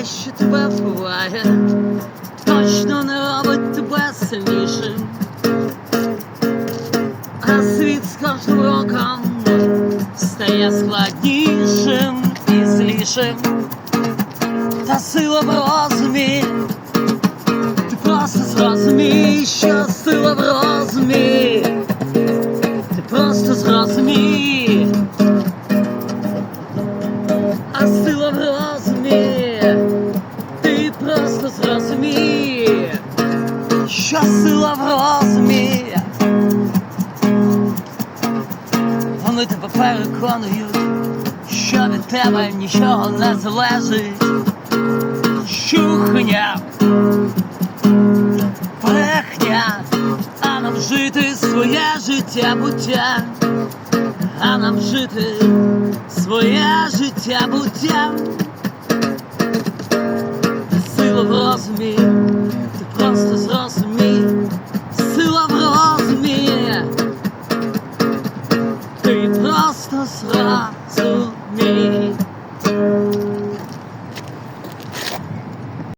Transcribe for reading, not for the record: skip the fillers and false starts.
що тебе вбиває, точно не робить тебе сильнішим, а світ з кожним роком стає складнішим і злішим. Та сила в розумі, ти просто зрозумій, що сила в розумі, ти просто зрозумій, а сила в розумі, ти просто зрозумій, що сила в розумі. Вони тебе переконують, що від тебе нічого не залежить. Чухня, брехня, а нам жити своє життя-буття, а нам жити своє життя-буття. Сила в розумі,